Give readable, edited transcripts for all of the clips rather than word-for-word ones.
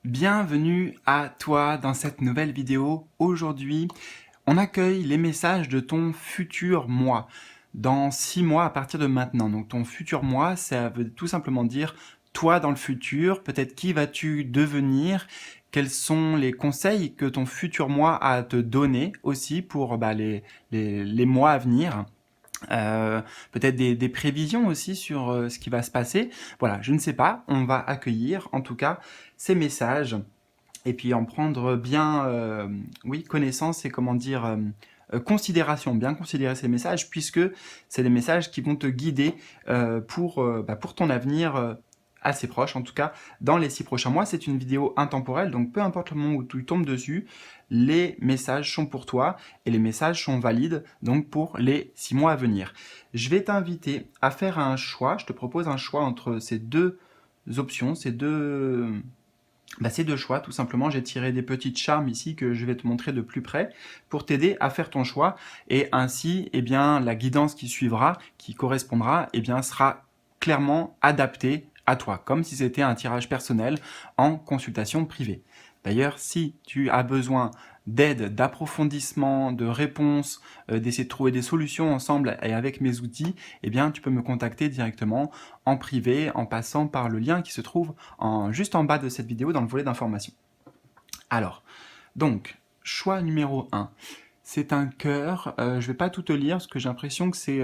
Bienvenue à toi dans cette nouvelle vidéo. Aujourd'hui, on accueille les messages de ton futur moi. Dans 6 mois à partir de maintenant. Donc ton futur moi, ça veut tout simplement dire toi dans le futur, peut-être qui vas-tu devenir, quels sont les conseils que ton futur moi a à te donner aussi pour les mois à venir. Euh, Peut-être des prévisions aussi sur ce qui va se passer. Voilà, je ne sais pas. On va accueillir en tout cas ces messages et puis en prendre bien, oui, connaissance et comment dire, considération, bien considérer ces messages puisque c'est des messages qui vont te guider pour ton avenir assez proche, en tout cas dans les 6 prochains mois. C'est une vidéo intemporelle, donc peu importe le moment où tu tombes dessus, les messages sont pour toi et les messages sont valides donc pour les 6 mois à venir. Je vais t'inviter à faire un choix, je te propose un choix entre ces deux options, ces deux choix, tout simplement. J'ai tiré des petites charmes ici que je vais te montrer de plus près pour t'aider à faire ton choix et ainsi, eh bien, la guidance qui suivra, qui correspondra, eh bien, sera clairement adaptée à toi, comme si c'était un tirage personnel en consultation privée. D'ailleurs, si tu as besoin d'aide, d'approfondissement, de réponses, d'essayer de trouver des solutions ensemble et avec mes outils, eh bien, tu peux me contacter directement en privé en passant par le lien qui se trouve juste en bas de cette vidéo dans le volet d'information. Alors, donc, choix numéro 1, c'est un cœur. Je ne vais pas tout te lire parce que j'ai l'impression que c'est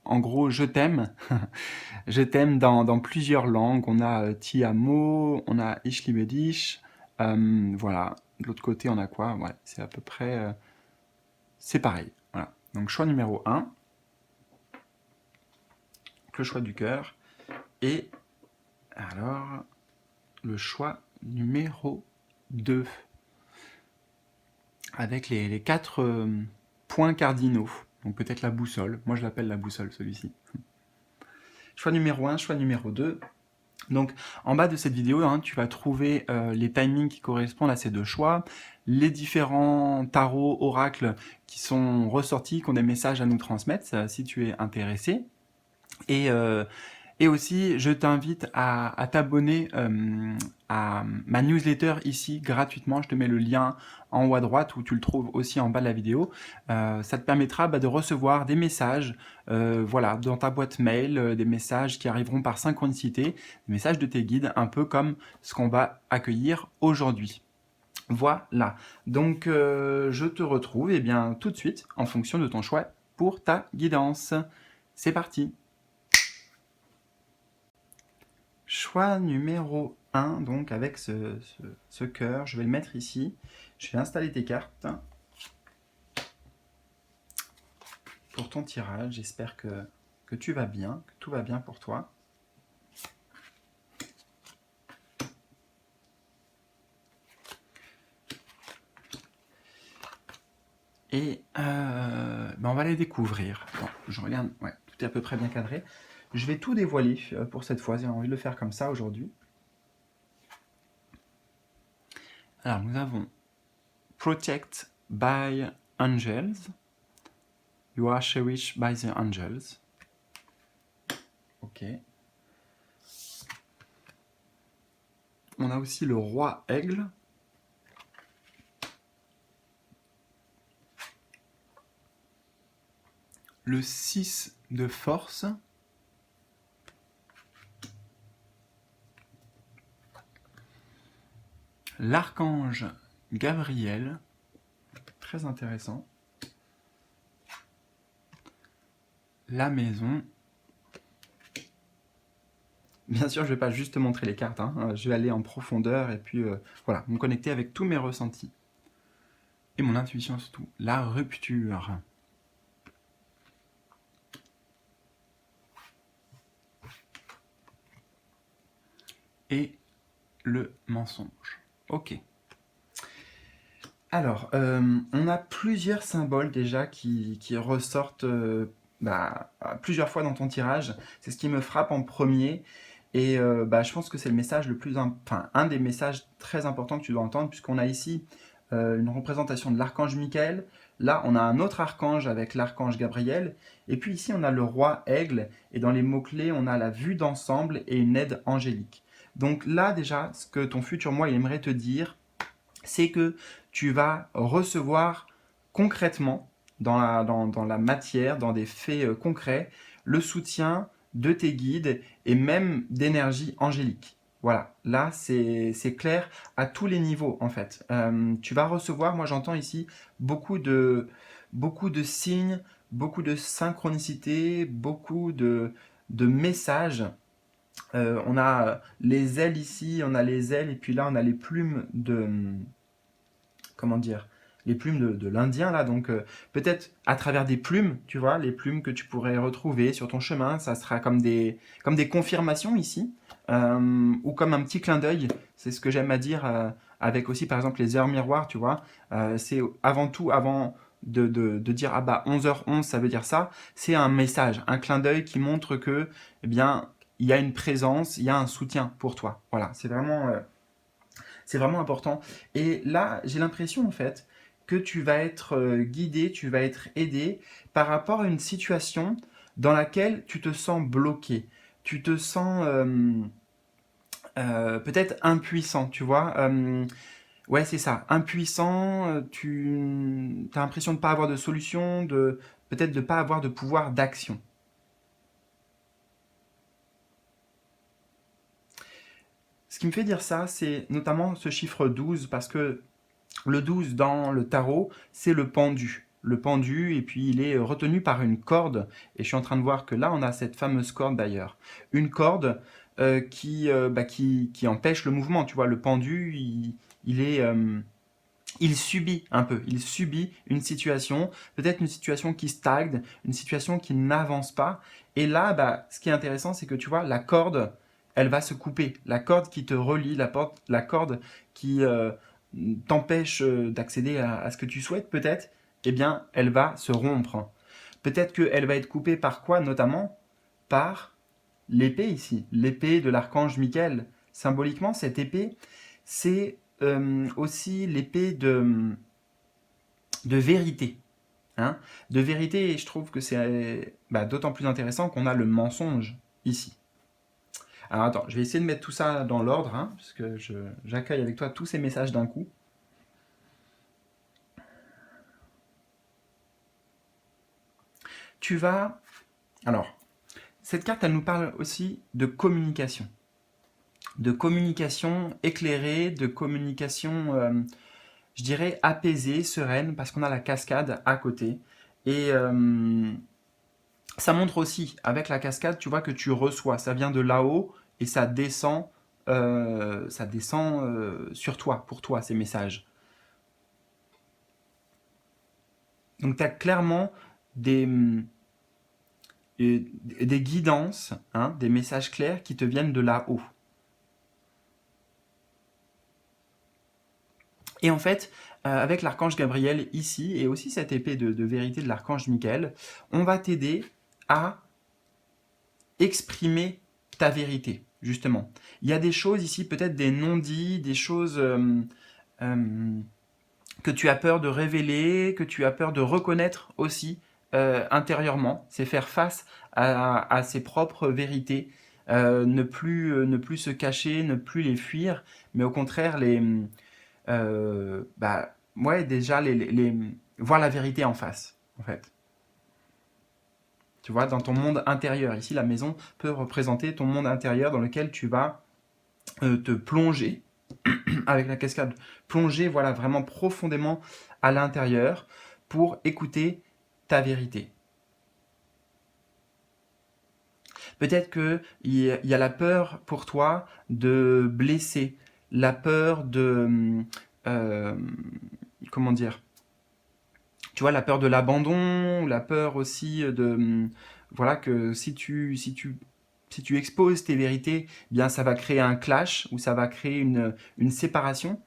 en gros je t'aime. Je t'aime dans plusieurs langues. On a Ti amo, on a Ich liebe dich. Voilà. De l'autre côté, on a quoi? Ouais, c'est à peu près. C'est pareil. Voilà. Donc, choix numéro 1, le choix du cœur. Et alors, le choix numéro 2, avec les 4 points cardinaux. Donc peut-être la boussole. Moi, je l'appelle la boussole, celui-ci. Choix numéro 1, choix numéro 2. Donc, en bas de cette vidéo, tu vas trouver les timings qui correspondent à ces deux choix, les différents tarots, oracles qui sont ressortis, qui ont des messages à nous transmettre, si tu es intéressé. Et aussi, je t'invite à t'abonner à ma newsletter ici gratuitement. Je te mets le lien en haut à droite où tu le trouves aussi en bas de la vidéo. Ça te permettra de recevoir des messages voilà, dans ta boîte mail, des messages qui arriveront par synchronicité, des messages de tes guides, un peu comme ce qu'on va accueillir aujourd'hui. Voilà, donc je te retrouve bien, tout de suite en fonction de ton choix pour ta guidance. C'est parti! Choix numéro 1, donc avec ce cœur, je vais le mettre ici. Je vais installer tes cartes pour ton tirage. J'espère que tu vas bien, que tout va bien pour toi. Et on va les découvrir. Bon, je regarde, ouais, tout est à peu près bien cadré. Je vais tout dévoiler pour cette fois, j'ai envie de le faire comme ça aujourd'hui. Alors, nous avons Protect by Angels. You are cherished by the angels. Ok. On a aussi le roi aigle. Le 6 de force. L'archange Gabriel. Très intéressant. La maison. Bien sûr, je ne vais pas juste te montrer les cartes, je vais aller en profondeur et puis voilà, me connecter avec tous mes ressentis. Et mon intuition surtout. La rupture. Et le mensonge. Ok. Alors, on a plusieurs symboles déjà qui ressortent plusieurs fois dans ton tirage. C'est ce qui me frappe en premier. Et je pense que c'est le message un des messages très importants que tu dois entendre, puisqu'on a ici une représentation de l'archange Michael. Là, on a un autre archange avec l'archange Gabriel. Et puis ici, on a le roi aigle. Et dans les mots-clés, on a la vue d'ensemble et une aide angélique. Donc là, déjà, ce que ton futur moi il aimerait te dire, c'est que tu vas recevoir concrètement, dans la matière, dans des faits concrets, le soutien de tes guides et même d'énergie angélique. Voilà, là c'est clair à tous les niveaux en fait. Tu vas recevoir, moi j'entends ici, beaucoup de, beaucoup de signes, beaucoup de synchronicité, beaucoup de messages. On a les ailes ici, on a les ailes, et puis là on a les plumes de, comment dire, les plumes de l'Indien là, donc peut-être à travers des plumes, tu vois, les plumes que tu pourrais retrouver sur ton chemin, ça sera comme des confirmations ici, ou comme un petit clin d'œil, c'est ce que j'aime à dire, avec aussi par exemple les heures miroirs, tu vois, c'est avant tout, avant de dire ah bah 11h11 ça veut dire ça, c'est un message, un clin d'œil qui montre que, eh bien, il y a une présence, il y a un soutien pour toi. Voilà, c'est vraiment important. Et là, j'ai l'impression en fait que tu vas être guidé, tu vas être aidé par rapport à une situation dans laquelle tu te sens bloqué. Tu te sens peut-être impuissant, tu vois. Ouais, c'est ça, impuissant, tu as l'impression de ne pas avoir de solution, peut-être de ne pas avoir de pouvoir d'action. Ce qui me fait dire ça, c'est notamment ce chiffre 12, parce que le 12 dans le tarot, c'est le pendu. Le pendu, et puis il est retenu par une corde. Et je suis en train de voir que là, on a cette fameuse corde d'ailleurs. Une corde qui empêche le mouvement. Tu vois, le pendu, il subit un peu. Il subit une situation, peut-être une situation qui stagne, une situation qui n'avance pas. Et là, ce qui est intéressant, c'est que tu vois, la corde, elle va se couper. La corde qui te relie, la corde qui t'empêche d'accéder à ce que tu souhaites peut-être, eh bien, elle va se rompre. Peut-être qu'elle va être coupée par quoi, notamment par l'épée ici, l'épée de l'archange Michael. Symboliquement, cette épée, c'est aussi l'épée de vérité. Hein, de vérité, et je trouve que c'est d'autant plus intéressant qu'on a le mensonge ici. Alors attends, je vais essayer de mettre tout ça dans l'ordre, hein, parce que j'accueille avec toi tous ces messages d'un coup. Tu vas... Alors, cette carte, elle nous parle aussi de communication. De communication éclairée, de communication, je dirais, apaisée, sereine, parce qu'on a la cascade à côté. Et ça montre aussi, avec la cascade, tu vois que tu reçois. Ça vient de là-haut et ça descend sur toi, pour toi, ces messages. Donc tu as clairement des, des guidances, hein, des messages clairs qui te viennent de là-haut. Et en fait, avec l'archange Gabriel ici, et aussi cette épée de vérité de l'archange Michael, on va t'aider à exprimer ta vérité, justement. Il y a des choses ici, peut-être des non-dits, des choses que tu as peur de révéler, que tu as peur de reconnaître aussi intérieurement. C'est faire face à ses propres vérités, ne plus se cacher, ne plus les fuir, mais au contraire ouais, déjà voir la vérité en face, en fait. Tu vois, dans ton monde intérieur. Ici, la maison peut représenter ton monde intérieur dans lequel tu vas te plonger avec la cascade, plonger voilà, vraiment profondément à l'intérieur pour écouter ta vérité. Peut-être qu'il y a la peur pour toi de blesser, la peur de... euh, comment dire, tu vois, la peur de l'abandon, la peur aussi de... Voilà, que si tu exposes tes vérités, eh bien ça va créer un clash ou ça va créer une séparation.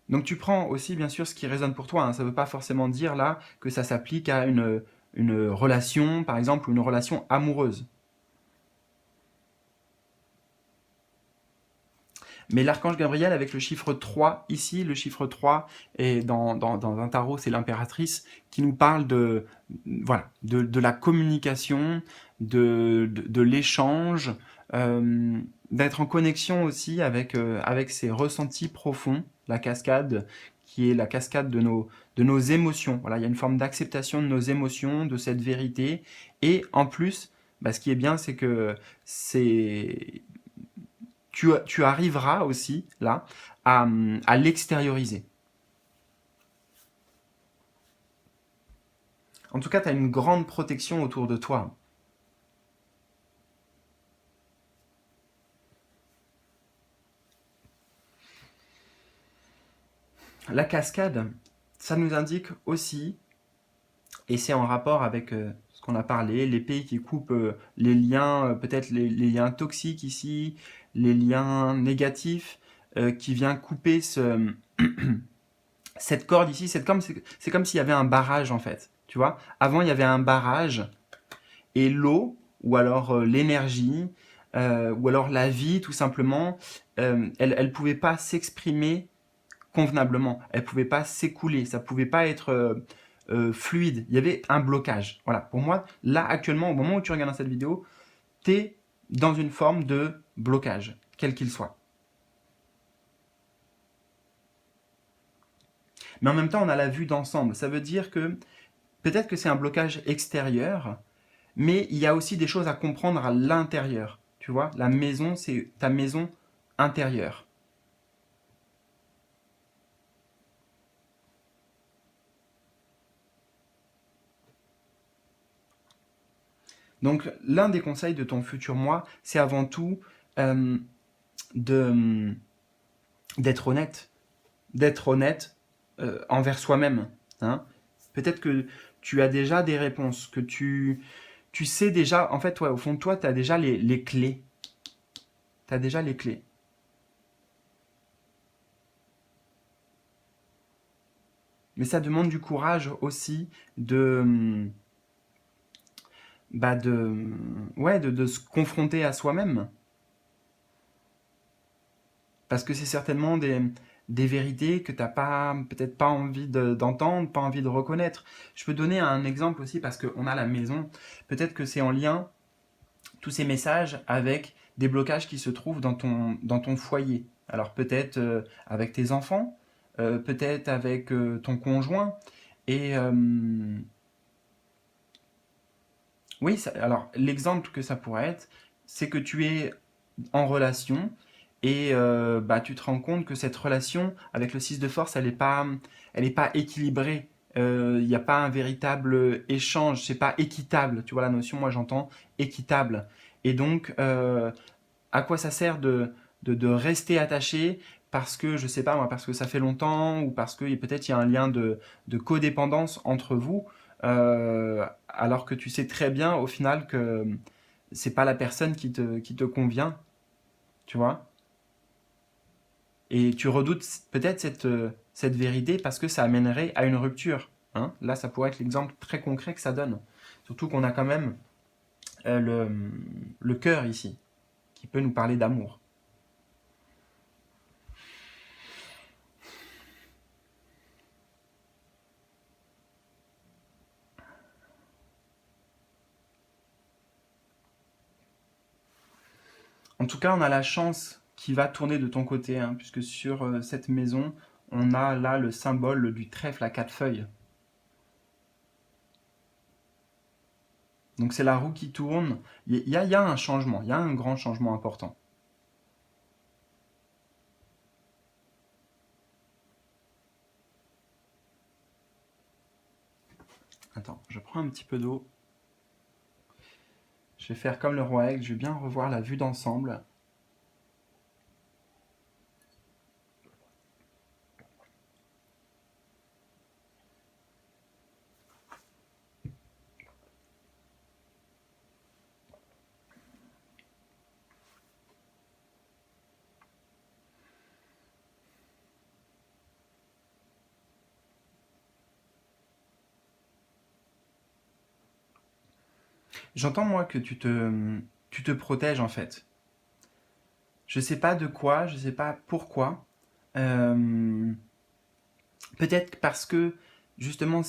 Donc tu prends aussi bien sûr ce qui résonne pour toi, hein. Ça ne veut pas forcément dire là que ça s'applique à une relation, par exemple, ou une relation amoureuse. Mais l'archange Gabriel avec le chiffre 3 ici, le chiffre 3, et dans un tarot, c'est l'impératrice, qui nous parle voilà, de la communication, de l'échange, d'être en connexion aussi avec ces ressentis profonds, la cascade qui est la cascade de nos émotions. Voilà, il y a une forme d'acceptation de nos émotions, de cette vérité. Et en plus, bah, ce qui est bien, c'est que c'est tu arriveras aussi là à l'extérioriser. En tout cas, tu as une grande protection autour de toi. La cascade, ça nous indique aussi, et c'est en rapport avec ce qu'on a parlé, l'épée qui coupe les liens, peut-être les liens toxiques ici, les liens négatifs, qui vient couper cette corde ici. C'est comme s'il y avait un barrage en fait. Tu vois, avant il y avait un barrage et l'eau, ou alors l'énergie, ou alors la vie tout simplement, elle ne pouvait pas s'exprimer convenablement. Elle ne pouvait pas s'écouler, ça ne pouvait pas être fluide. Il y avait un blocage. Voilà, pour moi, là actuellement, au moment où tu regardes cette vidéo, tu es dans une forme de blocage, quel qu'il soit. Mais en même temps, on a la vue d'ensemble. Ça veut dire que peut-être que c'est un blocage extérieur, mais il y a aussi des choses à comprendre à l'intérieur. Tu vois, la maison, c'est ta maison intérieure. Donc, l'un des conseils de ton futur moi, c'est avant tout euh, de d'être honnête, envers soi-même. Hein. Peut-être que tu as déjà des réponses, que tu sais déjà, en fait, toi, au fond de toi, tu as déjà les clés. Tu as déjà les clés. Mais ça demande du courage aussi bah de se confronter à soi-même. Parce que c'est certainement des vérités que tu n'as pas, peut-être pas envie d'entendre, pas envie de reconnaître. Je peux donner un exemple aussi parce qu'on a la maison. Peut-être que c'est en lien, tous ces messages, avec des blocages qui se trouvent dans ton foyer. Alors peut-être avec tes enfants, peut-être avec ton conjoint. Et oui, alors l'exemple que ça pourrait être, c'est que tu es en relation et bah, tu te rends compte que cette relation avec le 6 de force, elle est pas équilibrée. Il n'y a pas un véritable échange, c'est pas équitable. Tu vois la notion, moi j'entends équitable. Et donc, à quoi ça sert de rester attaché parce que, je sais pas moi, parce que ça fait longtemps ou parce que peut-être il y a un lien de codépendance entre vous, alors que tu sais très bien au final que c'est pas la personne qui te convient, tu vois. Et tu redoutes peut-être cette vérité parce que ça amènerait à une rupture. Hein. Là, ça pourrait être l'exemple très concret que ça donne. Surtout qu'on a quand même euh, le, le cœur ici, qui peut nous parler d'amour. En tout cas, on a la chance qui va tourner de ton côté, hein, puisque sur cette maison, on a là le symbole du trèfle à quatre feuilles. Donc c'est la roue qui tourne. Il y a un changement, il y a un grand changement important. Attends, je prends un petit peu d'eau. Je vais faire comme le roi Aigle, je vais bien revoir la vue d'ensemble. J'entends moi que tu te protèges en fait. Je sais pas de quoi, je sais pas pourquoi. Euh, Peut-être parce que justement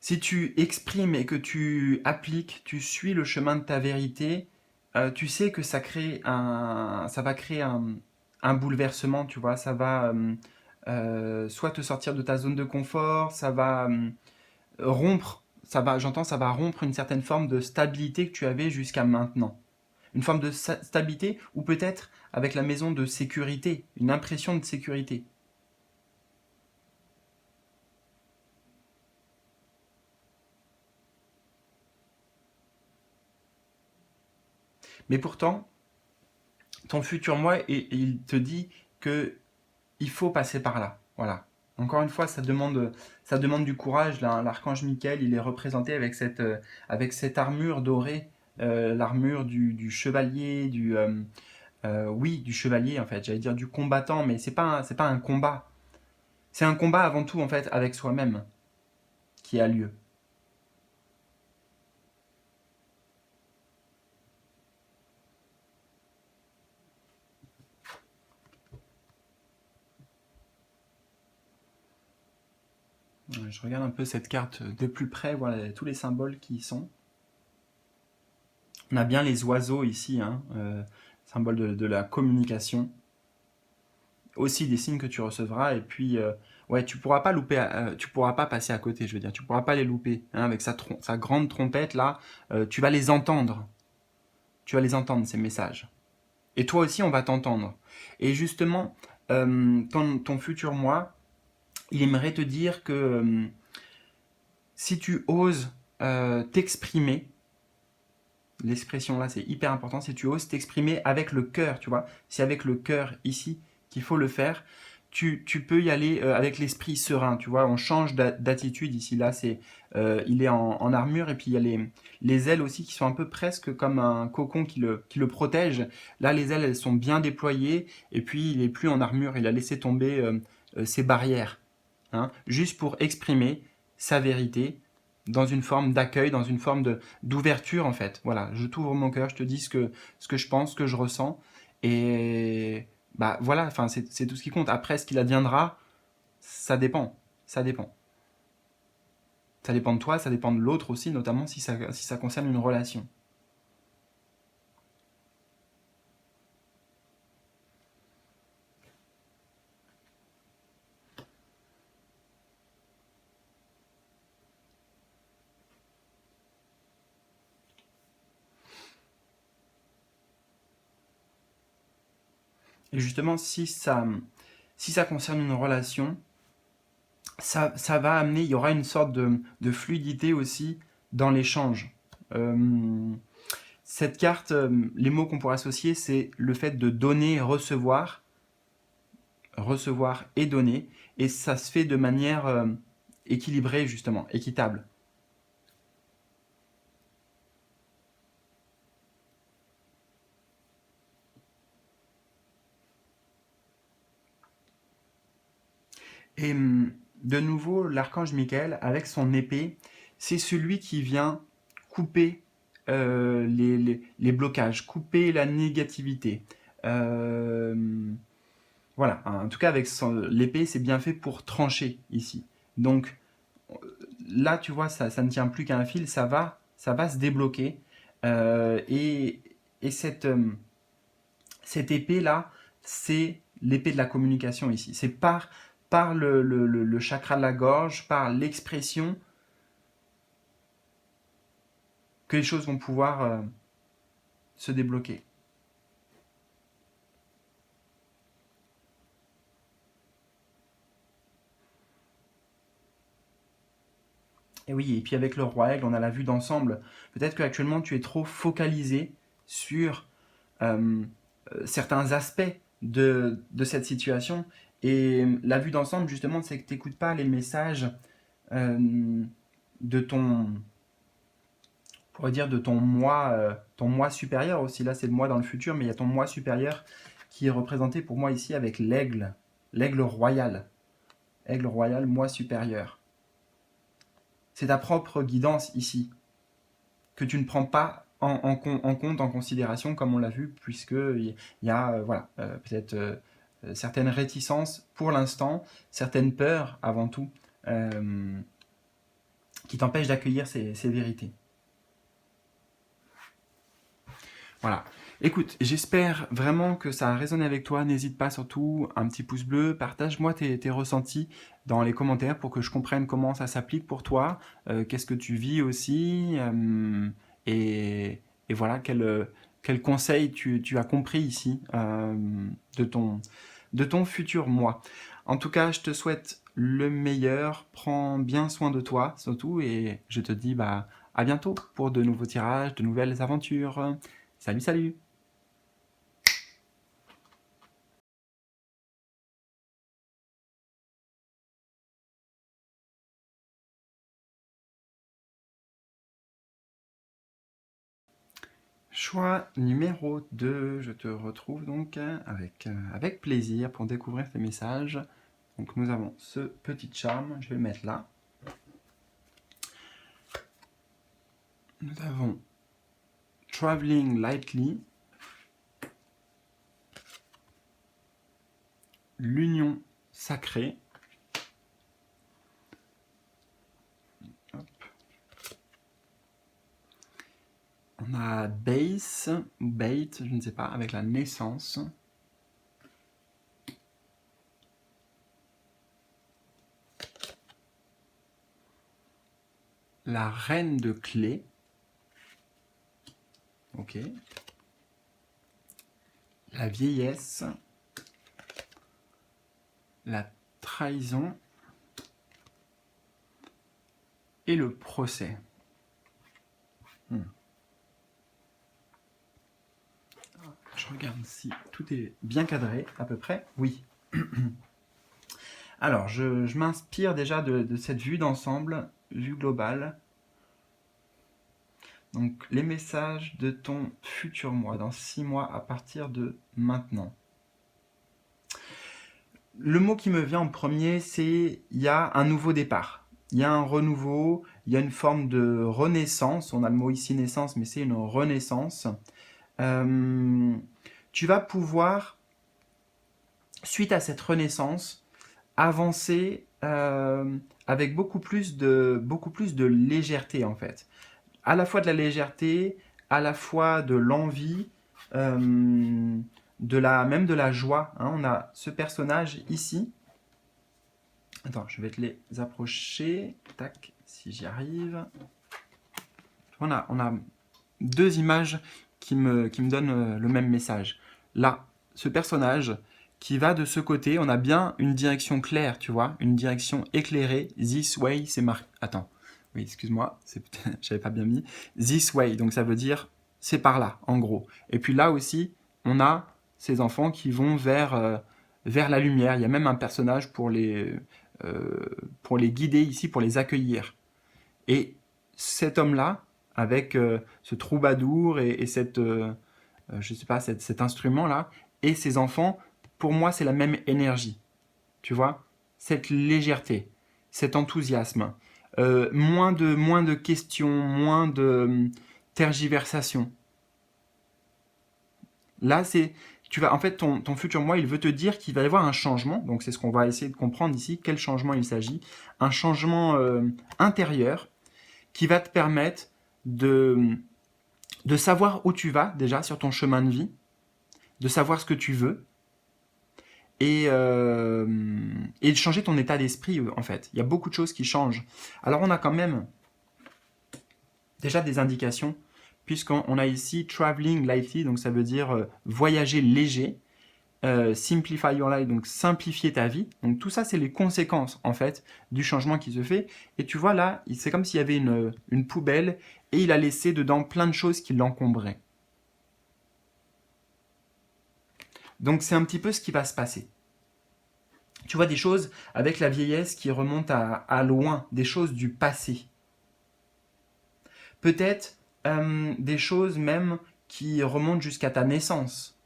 Si tu exprimes et que tu appliques, tu suis le chemin de ta vérité, tu sais que ça va créer un bouleversement, tu vois. Ça va soit te sortir de ta zone de confort, ça va rompre, j'entends, ça va rompre une certaine forme de stabilité que tu avais jusqu'à maintenant. Une forme de stabilité ou peut-être avec la maison de sécurité, une impression de sécurité. Mais pourtant, ton futur moi, il te dit que il faut passer par là. Voilà. Encore une fois, ça demande du courage. L'archange Michael, il est représenté avec cette armure dorée, l'armure du chevalier, oui, du chevalier en fait. J'allais dire du combattant, mais c'est pas un combat. C'est un combat avant tout en fait avec soi-même qui a lieu. Je regarde un peu cette carte de plus près, voilà tous les symboles qui y sont. On a bien les oiseaux ici, hein, symbole de la communication. Aussi des signes que tu recevras, et puis ouais, tu pourras pas louper, tu pourras pas passer à côté, je veux dire, tu pourras pas les louper, hein, avec sa grande trompette là, tu vas les entendre, ces messages. Et toi aussi, on va t'entendre. Et justement, ton futur moi, il aimerait te dire que si tu oses t'exprimer, l'expression là c'est hyper important, si tu oses t'exprimer avec le cœur, tu vois, c'est avec le cœur ici qu'il faut le faire, tu peux y aller avec l'esprit serein, tu vois, on change d'attitude ici, là il est en armure et puis il y a les ailes aussi qui sont un peu presque comme un cocon qui le protège, là les ailes elles sont bien déployées et puis il est plus en armure, il a laissé tomber ses barrières, hein, juste pour exprimer sa vérité dans une forme d'accueil, dans une forme d'ouverture en fait. Voilà, je t'ouvre mon cœur, je te dis ce que je pense, ce que je ressens, et bah voilà, enfin c'est tout ce qui compte. Après, ce qu'il adviendra, ça dépend, ça dépend. Ça dépend de toi, ça dépend de l'autre aussi, notamment si ça concerne une relation. Et justement, si ça concerne une relation, ça va amener, il y aura une sorte de fluidité aussi dans l'échange. Euh, cette carte, les mots qu'on pourrait associer, c'est le fait de donner, recevoir et donner, et ça se fait de manière équilibrée justement, équitable. Et de nouveau, l'archange Michael, avec son épée, c'est celui qui vient couper les blocages, couper la négativité. Euh, voilà, en tout cas avec l'épée, c'est bien fait pour trancher ici. Donc là, tu vois, ça ne tient plus qu'à un fil, ça va se débloquer. Euh, et et cette épée-là, c'est l'épée de la communication ici. C'est par le chakra de la gorge, par l'expression, que les choses vont pouvoir se débloquer. Et oui, et puis avec le roi aigle, on a la vue d'ensemble. Peut-être qu'actuellement tu es trop focalisé sur euh, certains aspects de cette situation. Et la vue d'ensemble, justement, c'est que tu n'écoutes pas les messages euh, de ton, on pourrait dire, de ton moi supérieur aussi. Là, c'est le moi dans le futur, mais il y a ton moi supérieur qui est représenté pour moi ici avec l'aigle royal. Aigle royal, moi supérieur. C'est ta propre guidance ici, que tu ne prends pas en compte, en considération, comme on l'a vu, puisqu'il y a voilà, peut-être certaines réticences pour l'instant, certaines peurs avant tout, euh, qui t'empêche d'accueillir ces vérités. Voilà. Écoute, j'espère vraiment que ça a résonné avec toi. N'hésite pas surtout, un petit pouce bleu, partage-moi tes ressentis dans les commentaires pour que je comprenne comment ça s'applique pour toi, qu'est-ce que tu vis aussi, et voilà, quel conseil tu as compris ici de ton futur moi. En tout cas, je te souhaite le meilleur, prends bien soin de toi surtout, et je te dis bah, à bientôt pour de nouveaux tirages, de nouvelles aventures. Salut, salut! Choix numéro 2, je te retrouve donc avec plaisir pour découvrir tes messages. Donc nous avons ce petit charme, je vais le mettre là. Nous avons Traveling Lightly, l'union sacrée. Hop. On a Base, ou Bait, je ne sais pas, avec la naissance. La reine de clé. Ok. La vieillesse. La trahison. Et le procès. Je regarde si tout est bien cadré, à peu près. Oui. Alors, je m'inspire déjà de cette vue d'ensemble, vue globale. Donc, les messages de ton futur moi, dans 6 mois à partir de maintenant. Le mot qui me vient en premier, c'est il y a un nouveau départ. Il y a un renouveau, il y a une forme de renaissance. On a le mot ici naissance, mais c'est une renaissance. Tu vas pouvoir, suite à cette renaissance, avancer avec beaucoup plus de légèreté en fait. À la fois de la légèreté, à la fois de l'envie, même de la joie. Hein. On a ce personnage ici. Attends, je vais te les approcher. Tac, si j'y arrive. On a deux images qui me donnent le même message. Là, ce personnage qui va de ce côté, on a bien une direction claire, tu vois, une direction éclairée. This way, c'est marqué. Attends, oui, excuse-moi, j'avais pas bien mis. This way, donc ça veut dire c'est par là, en gros. Et puis là aussi, on a ces enfants qui vont vers la lumière. Il y a même un personnage pour les guider ici, pour les accueillir. Et cet homme-là, avec ce troubadour et je sais pas, cet instrument-là, et ses enfants, pour moi, c'est la même énergie. Tu vois, cette légèreté, cet enthousiasme, moins de questions, moins de tergiversation. Là, en fait, ton futur moi, il veut te dire qu'il va y avoir un changement. Donc, c'est ce qu'on va essayer de comprendre ici. Quel changement il s'agit? Un changement intérieur qui va te permettre de savoir où tu vas déjà sur ton chemin de vie, de savoir ce que tu veux, et de changer ton état d'esprit en fait. Il y a beaucoup de choses qui changent. Alors on a quand même déjà des indications, puisqu'on a ici traveling lightly, donc ça veut dire voyager léger, simplify your life, donc simplifier ta vie. Donc tout ça, c'est les conséquences en fait du changement qui se fait. Et tu vois là, c'est comme s'il y avait une poubelle et il a laissé dedans plein de choses qui l'encombraient. Donc c'est un petit peu ce qui va se passer. Tu vois des choses avec la vieillesse qui remontent à loin, des choses du passé. Peut-être des choses même qui remontent jusqu'à ta naissance.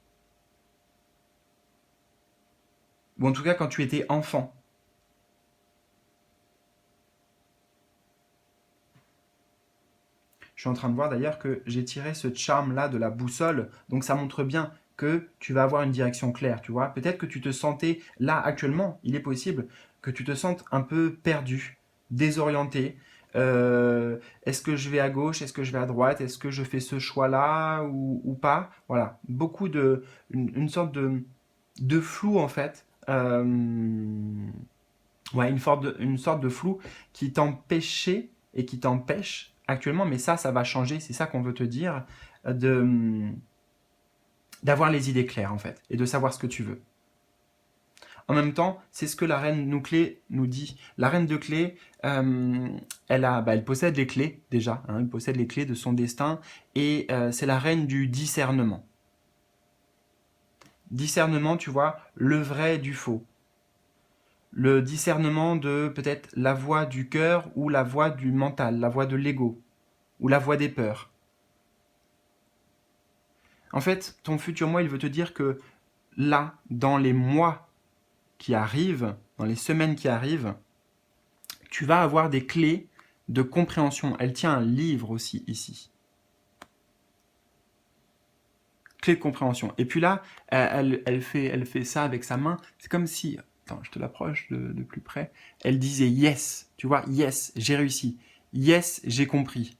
Ou en tout cas quand tu étais enfant. Je suis en train de voir d'ailleurs que j'ai tiré ce charme-là de la boussole, donc ça montre bien que tu vas avoir une direction claire, tu vois. Peut-être que tu te sentais, là actuellement, il est possible que tu te sentes un peu perdu, désorienté, Est-ce que je vais à gauche, est-ce que je vais à droite, est-ce que je fais ce choix-là ou pas? Voilà, une sorte de flou en fait. Ouais, une sorte de flou qui t'empêchait et qui t'empêche actuellement, mais ça va changer, c'est ça qu'on veut te dire, de d'avoir les idées claires en fait et de savoir ce que tu veux. En même temps, c'est ce que la reine clé nous dit. La reine de clé, elle possède les clés déjà, hein, elle possède les clés de son destin et c'est la reine du discernement. Discernement, tu vois, le vrai du faux. Le discernement de peut-être la voix du cœur ou la voix du mental, la voix de l'ego ou la voix des peurs. En fait, ton futur moi, il veut te dire que là, dans les mois qui arrivent, dans les semaines qui arrivent, tu vas avoir des clés de compréhension. Elle tient un livre aussi ici. Clé de compréhension. Et puis là, elle fait ça avec sa main. C'est comme si, attends, je te l'approche de plus près. Elle disait yes, tu vois, yes, j'ai réussi. Yes, j'ai compris.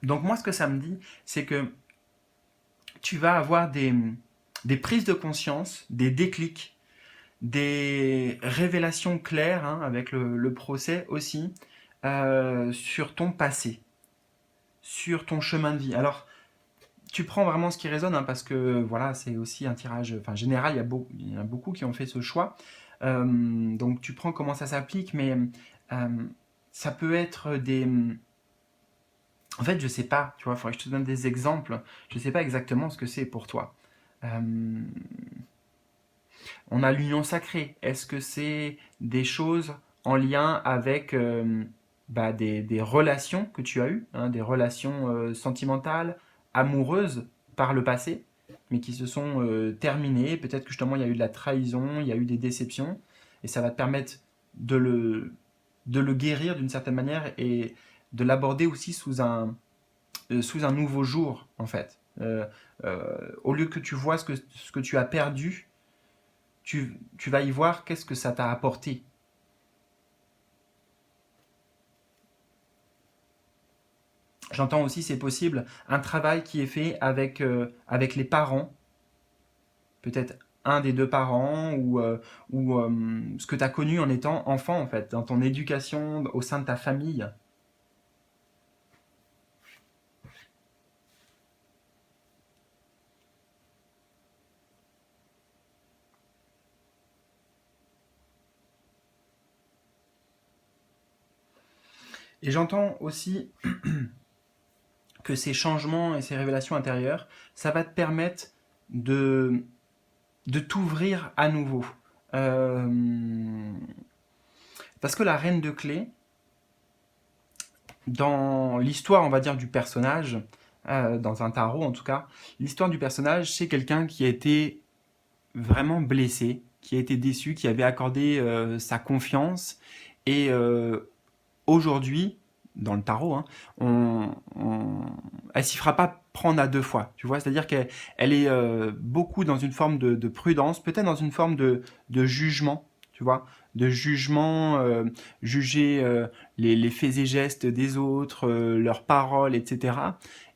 Donc moi, ce que ça me dit, c'est que tu vas avoir des prises de conscience, des déclics, des révélations claires, hein, avec le procès aussi, sur ton passé, sur ton chemin de vie. Alors, tu prends vraiment ce qui résonne, hein, parce que voilà, c'est aussi un tirage général, il y en a beaucoup qui ont fait ce choix. Donc tu prends comment ça s'applique, mais euh, ça peut être des... En fait, je sais pas, tu vois, il faudrait que je te donne des exemples. Je sais pas exactement ce que c'est pour toi. Euh, on a l'union sacrée. Est-ce que c'est des choses en lien avec des relations que tu as eues, hein, des relations sentimentales, amoureuses par le passé, mais qui se sont terminées? Peut-être que justement il y a eu de la trahison, il y a eu des déceptions, et ça va te permettre de de le guérir d'une certaine manière et de l'aborder aussi sous un nouveau jour, en fait. Au lieu que tu vois ce que tu as perdu, tu vas y voir qu'est-ce que ça t'a apporté. J'entends aussi, c'est possible, un travail qui est fait avec les parents, peut-être un des deux parents, ou ce que tu as connu en étant enfant, en fait, dans ton éducation au sein de ta famille. Et j'entends aussi que ces changements et ces révélations intérieures, ça va te permettre de, de t'ouvrir à nouveau. Euh, Parce que la reine de clé, dans l'histoire, on va dire, du personnage, dans un tarot en tout cas, l'histoire du personnage, c'est quelqu'un qui a été vraiment blessé, qui a été déçu, qui avait accordé sa confiance. Et aujourd'hui, dans le tarot, hein, elle s'y fera pas prendre à deux fois. Tu vois, c'est-à-dire qu'elle est beaucoup dans une forme de prudence, peut-être dans une forme de jugement. Tu vois, de jugement, juger les faits et gestes des autres, leurs paroles, etc.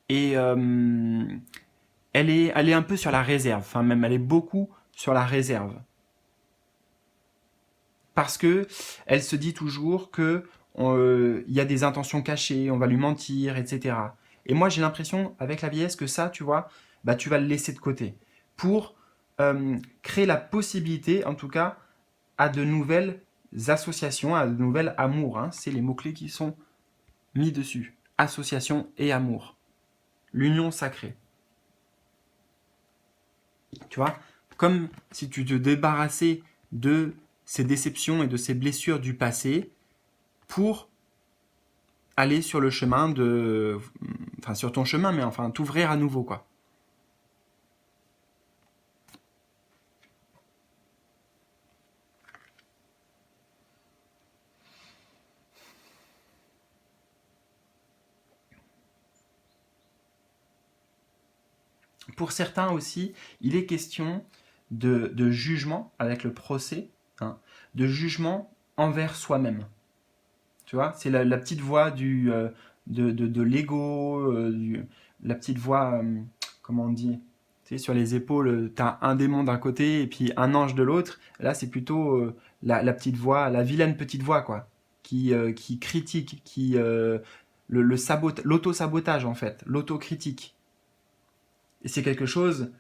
Et elle est un peu sur la réserve, enfin même elle est beaucoup sur la réserve. Parce que elle se dit toujours que y a des intentions cachées, on va lui mentir, etc. Et moi j'ai l'impression avec la vieillesse que ça, tu vois, bah tu vas le laisser de côté pour créer la possibilité, en tout cas, à de nouvelles associations, à de nouvelles amours, hein. C'est les mots-clés qui sont mis dessus. Association et amour. L'union sacrée. Tu vois, comme si tu te débarrassais de ces déceptions et de ces blessures du passé pour aller sur le chemin de... Enfin, sur ton chemin, mais enfin, t'ouvrir à nouveau, quoi. Pour certains aussi, il est question de jugement avec le procès, hein, de jugement envers soi-même. Tu vois, c'est la petite voix de l'ego, la petite voix, comment on dit, tu sais, sur les épaules, tu as un démon d'un côté et puis un ange de l'autre. Là, c'est plutôt la petite voix, la vilaine petite voix, quoi, qui critique, l'auto-sabotage, en fait, l'autocritique. Et c'est quelque chose,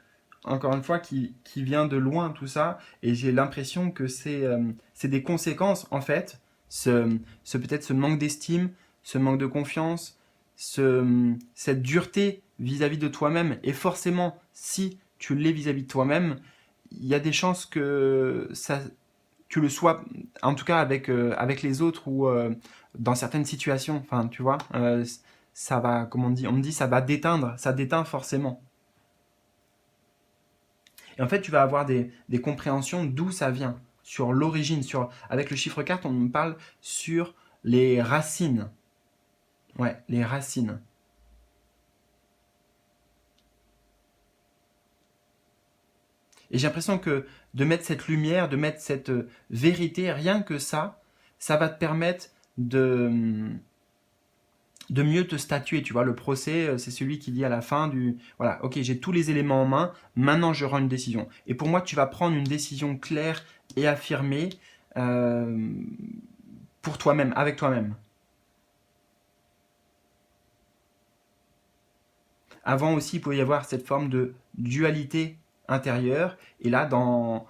encore une fois, qui vient de loin, tout ça, et j'ai l'impression que c'est des conséquences, en fait, peut-être ce manque d'estime, ce manque de confiance, cette dureté vis-à-vis de toi-même, et forcément, si tu l'es vis-à-vis de toi-même, il y a des chances que tu le sois, en tout cas avec les autres ou dans certaines situations, enfin, tu vois, ça va, comme on me dit, ça va déteindre, ça déteint forcément. Et en fait, tu vas avoir des compréhensions d'où ça vient, sur l'origine. Avec le chiffre 4, on me parle sur les racines. Ouais, les racines. Et j'ai l'impression que de mettre cette lumière, de mettre cette vérité, rien que ça va te permettre de mieux te statuer. Tu vois, le procès, c'est celui qui dit à la fin du... Voilà, ok, j'ai tous les éléments en main, maintenant je rends une décision. Et pour moi, tu vas prendre une décision claire et affirmée euh, pour toi-même, avec toi-même. Avant aussi, il pouvait y avoir cette forme de dualité intérieure. Et là, dans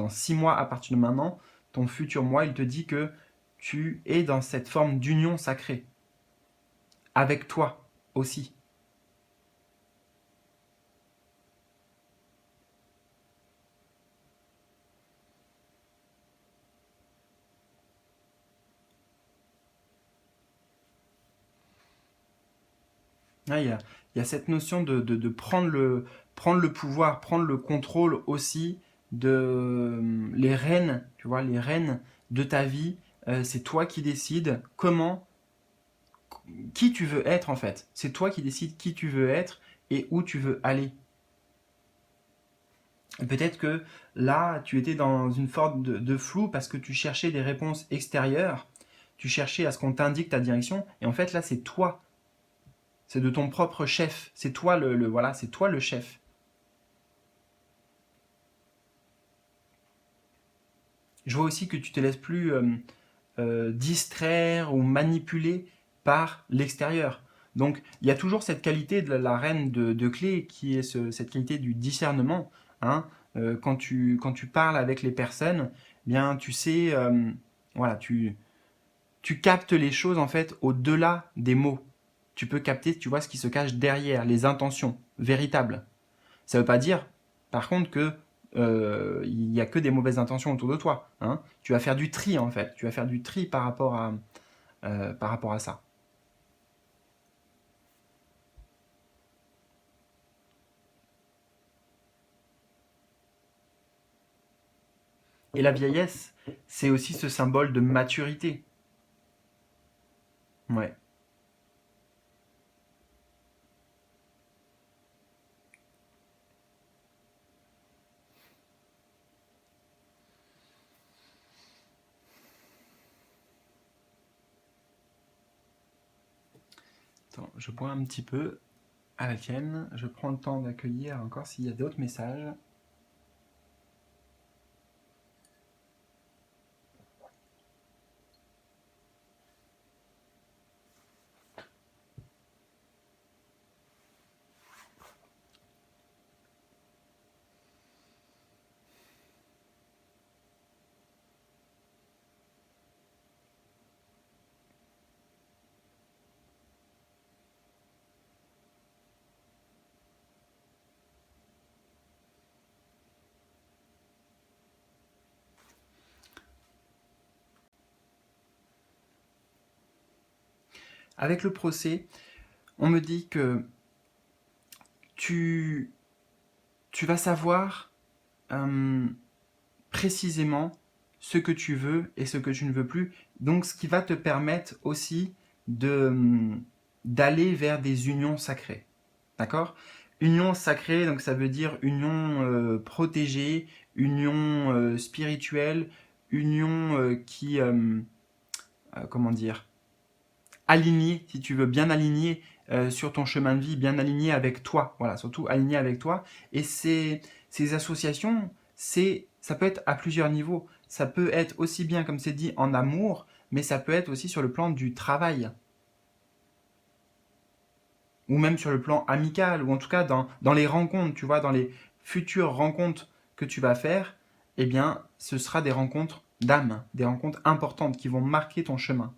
6 mois à partir de maintenant, ton futur moi, il te dit que tu es dans cette forme d'union sacrée. Avec toi aussi. Ah, il y a cette notion de prendre le pouvoir, prendre le contrôle aussi de les rênes, tu vois, les rênes de ta vie. C'est toi qui décides comment, qui tu veux être en fait. C'est toi qui décides qui tu veux être et où tu veux aller. Peut-être que là, tu étais dans une forme de flou parce que tu cherchais des réponses extérieures, tu cherchais à ce qu'on t'indique ta direction, et en fait là, c'est toi, c'est de ton propre chef, c'est toi voilà, c'est toi le chef. Je vois aussi que tu te laisses plus distraire ou manipuler par l'extérieur. Donc il y a toujours cette qualité de la reine de clé qui est cette qualité du discernement. Hein. Quand tu parles avec les personnes, eh bien tu sais, voilà, tu captes les choses en fait au-delà des mots. Tu peux capter, tu vois, ce qui se cache derrière, les intentions véritables. Ça ne veut pas dire, par contre, que il n'y a que des mauvaises intentions autour de toi. Hein. Tu vas faire du tri en fait. Tu vas faire du tri par rapport à ça. Et la vieillesse, c'est aussi ce symbole de maturité. Ouais. Attends, je bois un petit peu à la tienne. Je prends le temps d'accueillir encore s'il y a d'autres messages. Avec le procès, on me dit que tu, tu vas savoir euh, précisément ce que tu veux et ce que tu ne veux plus. Donc, ce qui va te permettre aussi de d'aller vers des unions sacrées. D'accord? Union sacrée, donc ça veut dire union protégée, union spirituelle, union comment dire, alignée, si tu veux, bien alignée sur ton chemin de vie, bien alignée avec toi, voilà, surtout alignée avec toi. Et ces associations, ça peut être à plusieurs niveaux. Ça peut être aussi bien, comme c'est dit, en amour, mais ça peut être aussi sur le plan du travail, ou même sur le plan amical, ou en tout cas dans les rencontres, tu vois, dans les futures rencontres que tu vas faire, eh bien, ce sera des rencontres d'âme, des rencontres importantes qui vont marquer ton chemin.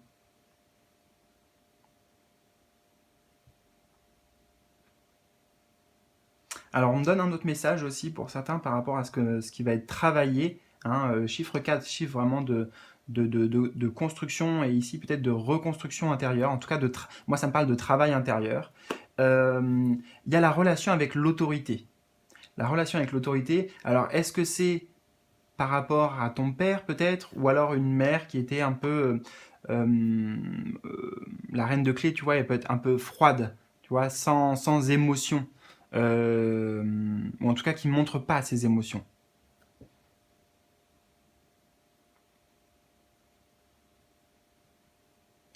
Alors, on me donne un autre message aussi pour certains par rapport à ce qui va être travaillé. Hein, chiffre 4, chiffre vraiment de construction et ici peut-être de reconstruction intérieure. En tout cas, moi, ça me parle de travail intérieur. Il y a la relation avec l'autorité. La relation avec l'autorité, alors est-ce que c'est par rapport à ton père peut-être, ou alors une mère qui était un peu la reine de clé, tu vois, elle peut être un peu froide, tu vois, sans émotion, ou en tout cas qui montre pas ses émotions.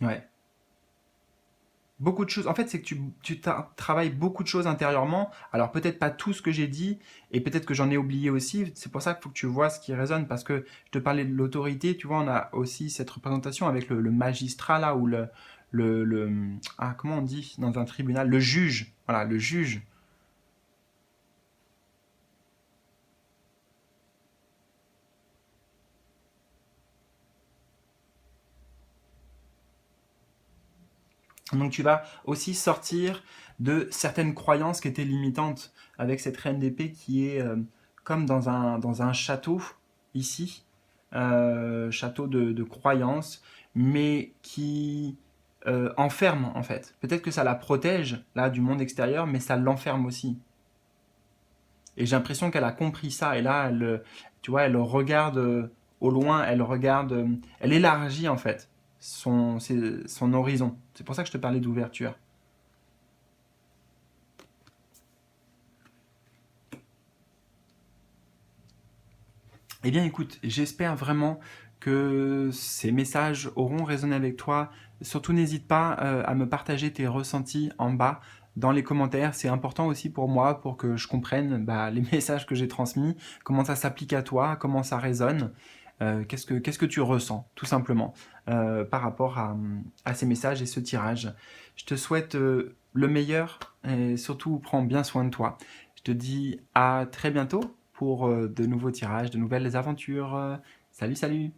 Ouais. Beaucoup de choses. En fait, c'est que travailles beaucoup de choses intérieurement. Alors peut-être pas tout ce que j'ai dit, et peut-être que j'en ai oublié aussi. C'est pour ça qu'il faut que tu vois ce qui résonne, parce que je te parlais de l'autorité. Tu vois, on a aussi cette représentation avec le magistrat là, ou comment on dit dans un tribunal, le juge. Voilà, le juge. Donc tu vas aussi sortir de certaines croyances qui étaient limitantes avec cette reine d'épée qui est comme dans un château ici, château de croyances, mais qui enferme en fait. Peut-être que ça la protège là du monde extérieur, mais ça l'enferme aussi. Et j'ai l'impression qu'elle a compris ça. Et là, tu vois, elle regarde au loin, elle regarde, elle élargit en fait son horizon. C'est pour ça que je te parlais d'ouverture. Eh bien, écoute, j'espère vraiment que ces messages auront résonné avec toi. Surtout, n'hésite pas à me partager tes ressentis en bas dans les commentaires. C'est important aussi pour moi, pour que je comprenne bah, les messages que j'ai transmis, comment ça s'applique à toi, comment ça résonne, qu'est-ce que tu ressens, tout simplement, par rapport à ces messages et ce tirage. Je te souhaite le meilleur et surtout prends bien soin de toi. Je te dis à très bientôt pour de nouveaux tirages, de nouvelles aventures. Salut, salut!